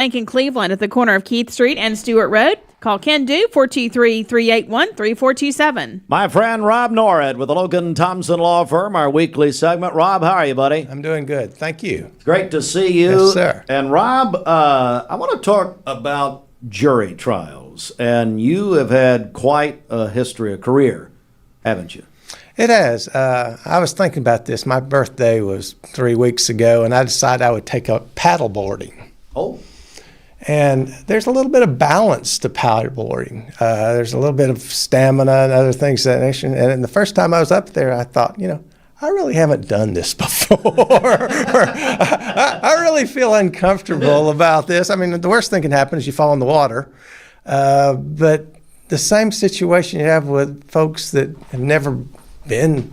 Bank in Cleveland at the corner of Keith Street and Stewart Road. Call Ken Do, 423-381-3427. My friend Rob Norred with the Logan Thompson Law Firm, our weekly segment. Rob, how are you, buddy? I'm doing good. Thank you. Great to see you. Yes, sir. And Rob, I want to talk about jury trials. And you have had quite a history, a career, haven't you? It has. I was thinking about this. My birthday was 3 weeks ago, and I decided I would take up paddleboarding. Oh. And there's a little bit of balance to paddleboarding. There's a little bit of stamina and other things of that nature. And the first time I was up there, I thought, I really haven't done this before. I really feel uncomfortable about this. I mean, the worst thing can happen is you fall in the water. But the same situation you have with folks that have never been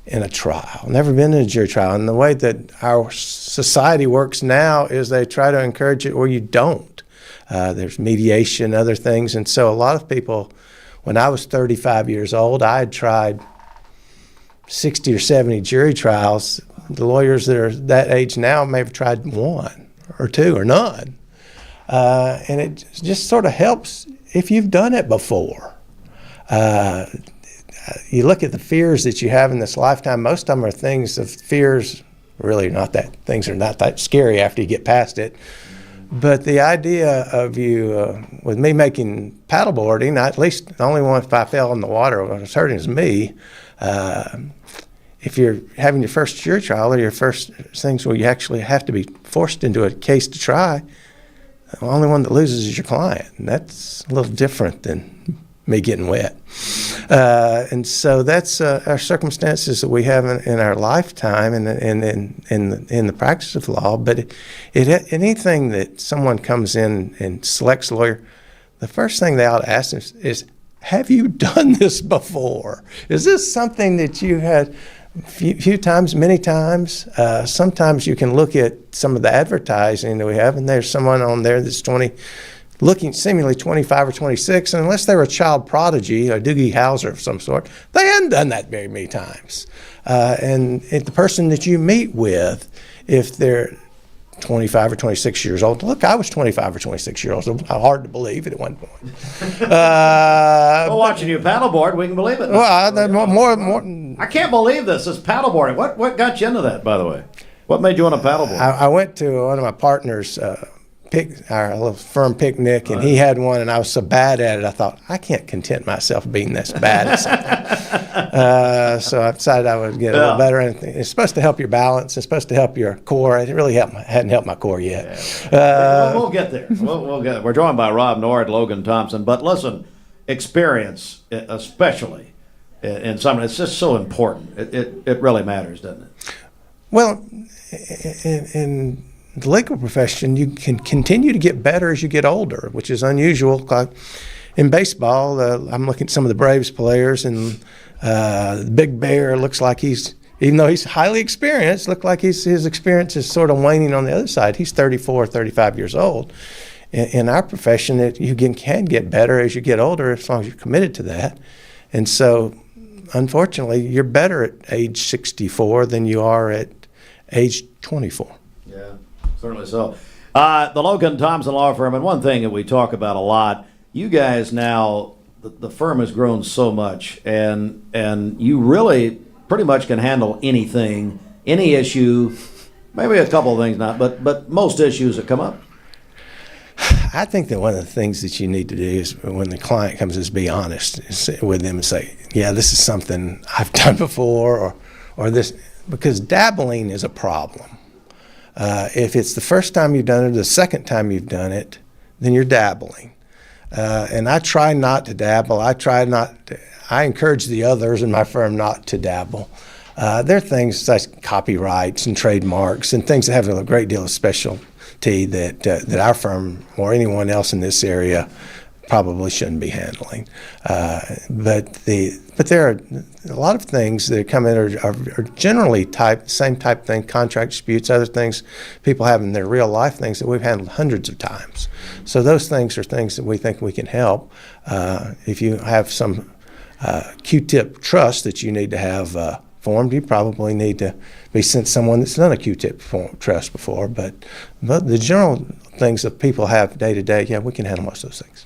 in a trial, never been in a jury trial. And the way that our society works now is they try to encourage it or you don't. There's mediation, other things. And so a lot of people, when I was 35 years old, I had tried 60 or 70 jury trials. The lawyers that are that age now may have tried one or two or none. And it just sort of helps if you've done it before. You look at the fears that you have in this lifetime, most of them are things of fears, really things are not that scary after you get past it. But the idea of you, with me making paddleboarding, at least the only one if I fell in the water what was hurting is me. If you're having your first jury trial or your first things where you actually have to be forced into a case to try, the only one that loses is your client. And that's a little different than me getting wet. And so that's our circumstances that we have in our lifetime and in the practice of law. But anything that someone comes in and selects a lawyer, the first thing they ought to ask them is, have you done this before? Is this something that you had few times, many times? Sometimes you can look at some of the advertising that we have, and there's someone on there that's looking seemingly 25 or 26, and unless they were a child prodigy, a Doogie Howser of some sort, they hadn't done that very many times. And if the person that you meet with, if they're 25 or 26 years old, look, I was 25 or 26 years old, so hard to believe it at one point. Well, watching you paddleboard, we can believe it. Well, more. I can't believe this paddleboarding. What got you into that, by the way? What made you want to paddleboard? I went to one of my partners' our little firm picnic, and he had one, and I was so bad at it, I thought, I can't content myself being this bad at something. So I decided I would get a little better. And it's supposed to help your balance. It's supposed to help your core. It really hadn't helped my core yet. We'll get there. We'll get there. We're joined by Rob Norred, Logan Thompson. But listen, experience, especially in something, it's just so important. It really matters, doesn't it? Well, in the legal profession, you can continue to get better as you get older, which is unusual. Like in baseball, I'm looking at some of the Braves players, and the Big Bear looks like even though he's highly experienced, look like his experience is sort of waning on the other side. He's 34, 35 years old. In our profession, you can get better as you get older as long as you're committed to that. And so, unfortunately, you're better at age 64 than you are at age 24. Yeah. Certainly so. The Logan Thompson Law Firm, and one thing that we talk about a lot, you guys now, the firm has grown so much, and you really pretty much can handle anything, any issue, maybe a couple of things not, but most issues that come up. I think that one of the things that you need to do is when the client comes is be honest with them and say, yeah, this is something I've done before or this, because dabbling is a problem. If it's the first time you've done it or the second time you've done it, then you're dabbling. And I try not to dabble. I encourage the others in my firm not to dabble. There are things like copyrights and trademarks and things that have a great deal of specialty that our firm or anyone else in this area probably shouldn't be handling. But there are a lot of things that come in are generally same type thing, contract disputes, other things people have in their real life, things that we've handled hundreds of times. So those things are things that we think we can help. If you have some Q-tip trust that you need to have formed, you probably need to be sent someone that's done a Q-tip trust before. But the general things that people have day to day, yeah, we can handle most of those things.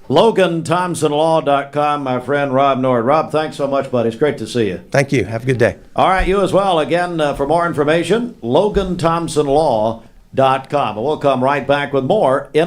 LoganThompsonLaw.com, my friend Rob Nord. Rob, thanks so much, buddy. It's great to see you. Thank you. Have a good day. All right, you as well. Again, for more information, LoganThompsonLaw.com. And we'll come right back with more in